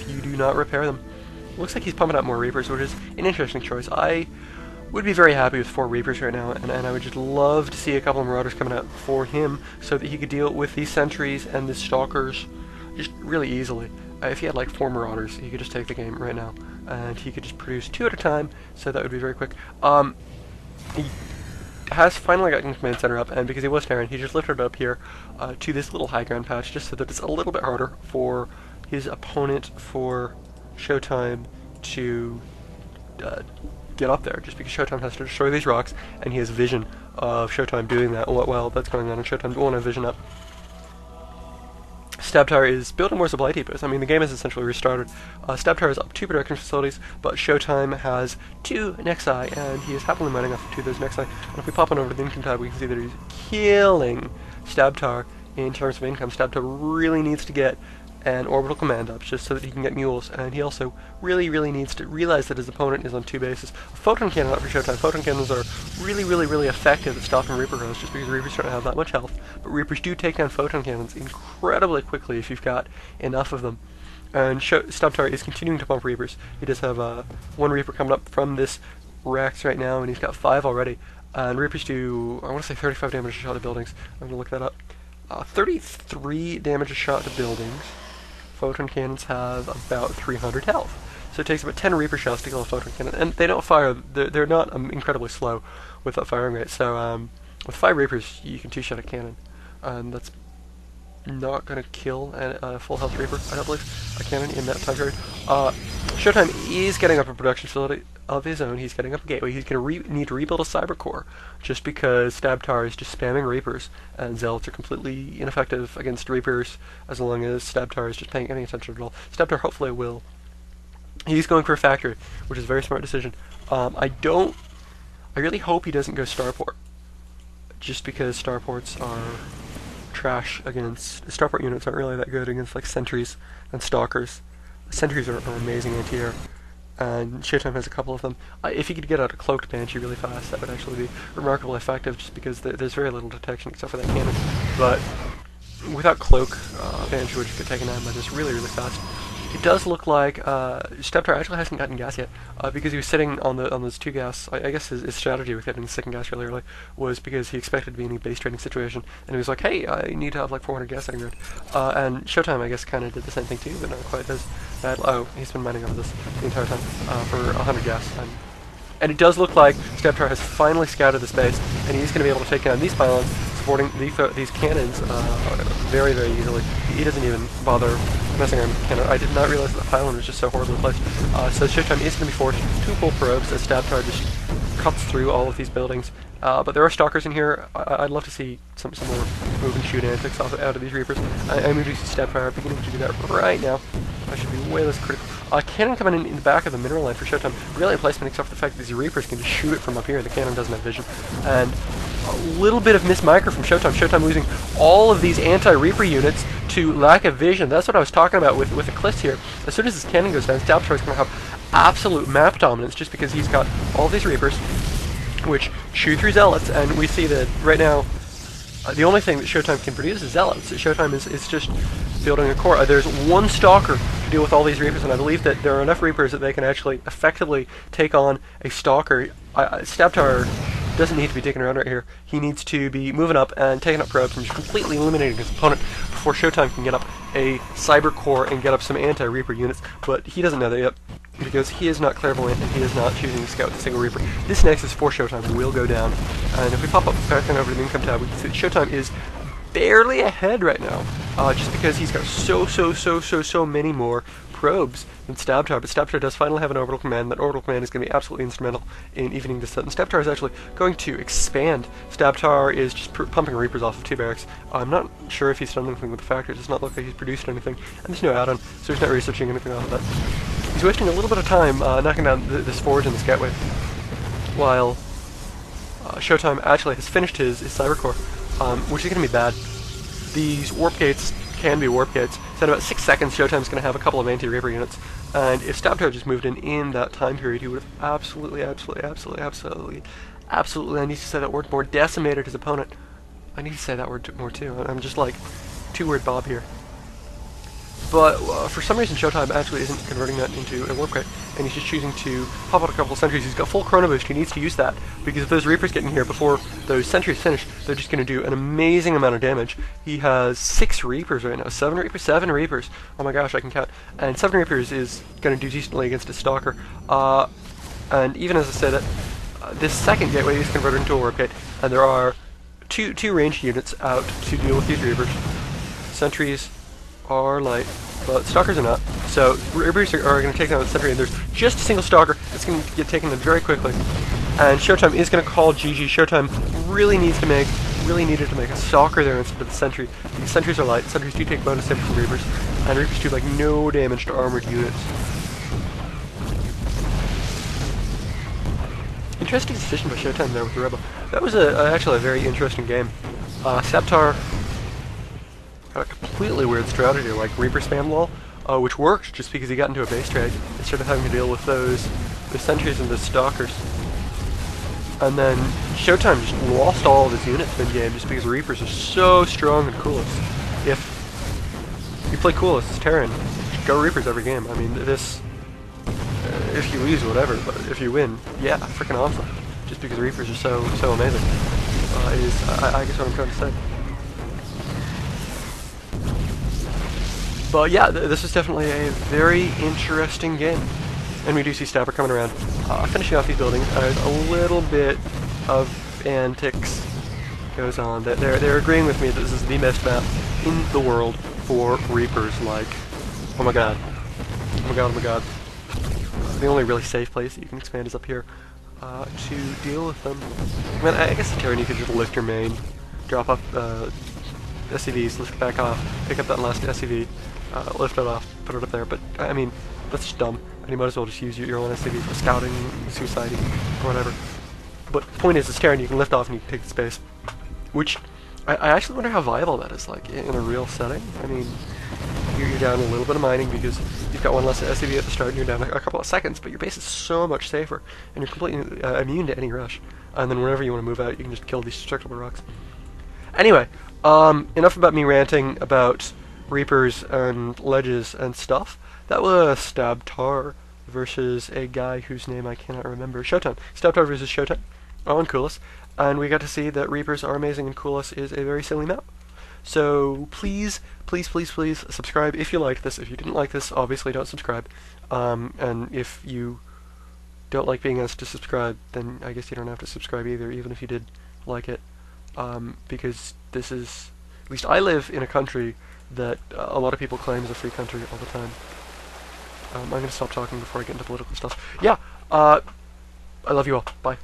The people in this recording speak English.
if you do not repair them. Looks like he's pumping out more Reapers, which is an interesting choice. I would be very happy with 4 Reapers right now, and I would just love to see a couple of Marauders coming out for him so that he could deal with these Sentries and the Stalkers just really easily. If he had like 4 Marauders, he could just take the game right now, and he could just produce 2 at a time, so that would be very quick. He has finally gotten Command Center up, and because he was Terran, he just lifted it up here to this little high ground patch, just so that it's a little bit harder for his opponent, for Showtime, to get up there, just because Showtime has to destroy these rocks, and he has vision of Showtime doing that while that's going on, and Showtime won't have vision up. Stabtar is building more supply depots. I mean, the game is essentially restarted. Stabtar is up 2 production facilities, but Showtime has 2 Nexi, and he is happily mining off 2 of those Nexi. And if we pop on over to the income tab, we can see that he's killing Stabtar in terms of income. Stabtar really needs to get an orbital command up just so that he can get mules, and he also really needs to realize that his opponent is on 2 bases. A photon cannon up for Showtime. Photon cannons are really effective at stopping Reaper growth, just because Reapers don't have that much health, but Reapers do take down photon cannons incredibly quickly if you've got enough of them. And Stabtar is continuing to pump Reapers. He does have 1 Reaper coming up from this Rex right now, and he's got 5 already. And Reapers do, I want to say 35 damage a shot to buildings. I'm going to look that up. 33 damage a shot to buildings. Photon cannons have about 300 health. So it takes about 10 Reaper shots to kill a photon cannon. And they don't fire, they're not incredibly slow with that firing rate. So with 5 Reapers, you can 2-shot a cannon. And that's not going to kill a full health Reaper, I don't believe, a cannon in that time period. Showtime is getting up a production facility of his own. He's getting up a gateway. He's going to need to rebuild a cyber core, just because Stabtar is just spamming Reapers, and Zealots are completely ineffective against Reapers as long as Stabtar is just paying any attention at all. Stabtar hopefully will. He's going for a factory, which is a very smart decision. I really hope he doesn't go Starport, just because Starports are trash against, Starport units aren't really that good against like Sentries and Stalkers. Sentries are amazing anti-air, and Showtime has a couple of them. If he could get out a Cloaked Banshee really fast, that would actually be remarkably effective, just because there's very little detection except for that cannon. But without Cloak, Banshee would just get taken down by this really fast. It does look like Stabtar actually hasn't gotten gas yet, because he was sitting on those 2 gas. I guess his strategy with getting the 2nd gas really early was because he expected to be in a base trading situation, and he was like, hey, I need to have like 400 gas sitting around. And Showtime, I guess, kind of did the same thing too, but not quite as bad. Oh, he's been mining over this the entire time for 100 gas. And it does look like Stabtar has finally scouted this base, and he's going to be able to take down these pylons, supporting these cannons very easily. He doesn't even bother messing around with the cannon. I did not realize that the pylon was just so horribly placed. So Showtime is going to be forced to pull probes as Stabtar just cuts through all of these buildings. But there are Stalkers in here. I'd love to see some more move and shoot antics out of these Reapers. I'm moving to Stabtar, beginning to do that right now. I should be way less critical. Cannon coming in the back of the mineral line for Showtime. Brilliant placement, except for the fact that these Reapers can just shoot it from up here. The cannon doesn't have vision. And a little bit of mismicro from Showtime. Showtime losing all of these anti-Reaper units to lack of vision. That's what I was talking about with Eclipse here. As soon as his cannon goes down, Stabtar is going to have absolute map dominance, just because he's got all these Reapers, which shoot through Zealots, and we see that right now the only thing that Showtime can produce is Zealots. Showtime is just building a core. There's 1 Stalker to deal with all these Reapers, and I believe that there are enough Reapers that they can actually effectively take on a Stalker. Stabtar doesn't need to be taken around right here. He needs to be moving up and taking up probes and just completely eliminating his opponent before Showtime can get up a cyber core and get up some anti-Reaper units, but he doesn't know that yet, because he is not clairvoyant and he is not choosing to scout the single Reaper. This Nexus for Showtime will go down, and if we pop up back on over to the income tab, we can see that Showtime is barely ahead right now, just because he's got so many more probes than Stabtar, but Stabtar does finally have an orbital command. That orbital command is going to be absolutely instrumental in evening this set, and Stabtar is actually going to expand. Stabtar is just pumping Reapers off of 2 barracks. I'm not sure if he's done anything with the factory. It does not look like he's produced anything, and there's no add-on, so he's not researching anything off of that. He's wasting a little bit of time knocking down this forge and this gateway, while Showtime actually has finished his cyber core, which is going to be bad. These warp gates can be warp gates. So in about 6 seconds, Showtime's going to have a couple of anti-Reaper units, and if Stabtar just moved in that time period, he would have absolutely, I need to say that word more, decimated his opponent. I need to say that word more too. I'm just like 2-word Bob here. But for some reason, Showtime actually isn't converting that into a warp kit, and he's just choosing to pop out a couple of sentries. He's got full chrono boost. He needs to use that, because if those Reapers get in here before those sentries finish, they're just going to do an amazing amount of damage. He has 6 Reapers right now. 7 Reapers. Oh my gosh, I can count. And 7 Reapers is going to do decently against a Stalker. And even as I said it, this second gateway is converted into a warp kit, and there are two ranged units out to deal with these Reapers. Sentries are light, but Stalkers are not. So Reapers are going to take down the sentry, and there's just a single Stalker that's going to get taken down very quickly. And Showtime is going to call GG. Showtime really needed to make a Stalker there instead of the sentry. Because sentries are light. Sentries do take bonus damage from Reapers, and Reapers do like no damage to armored units. Interesting decision by Showtime there with the Rebel. That was actually a very interesting game. Stabtar had a completely weird strategy, like Reaper spam lol, which worked just because he got into a base trade instead of having to deal with the sentries and the stalkers. And then Showtime just lost all of his units mid-game just because Reapers are so strong in kulas. If you play kulas as Terran, go Reapers every game. I mean, this... if you lose, whatever, but if you win, yeah, freaking awesome. Just because Reapers are so amazing. I guess what I'm trying to say. But yeah, this is definitely a very interesting game. And we do see Stabber coming around, finishing off these buildings. A little bit of antics goes on. They're agreeing with me that this is the best map in the world for Reapers. Like, oh my god. Oh my god, oh my god. The only really safe place that you can expand is up here to deal with them. I mean, I guess the Terran, you could just lift your main, drop off SCVs, lift it back off, pick up that last SCV, lift it off, put it up there, but I mean, that's just dumb. And you might as well just use your own SCV for scouting, suiciding, or whatever. But the point is, it's Terran, you can lift off and you can take the space. Which, I actually wonder how viable that is, like, in a real setting. I mean, you're down a little bit of mining because you've got one less SCV at the start and you're down a couple of seconds, but your base is so much safer, and you're completely immune to any rush. And then whenever you want to move out, you can just kill these destructible rocks. Anyway, enough about me ranting about Reapers and ledges and stuff. That was Stabtar versus a guy whose name I cannot remember. Showtime. Stabtar versus Showtime on Kulas. And we got to see that Reapers are amazing and Kulas is a very silly map. So please subscribe if you liked this. If you didn't like this, obviously don't subscribe. And if you don't like being asked to subscribe, then I guess you don't have to subscribe either, even if you did like it. Because this is... At least I live in a country that a lot of people claim is a free country all the time. I'm going to stop talking before I get into political stuff. Yeah, I love you all. Bye.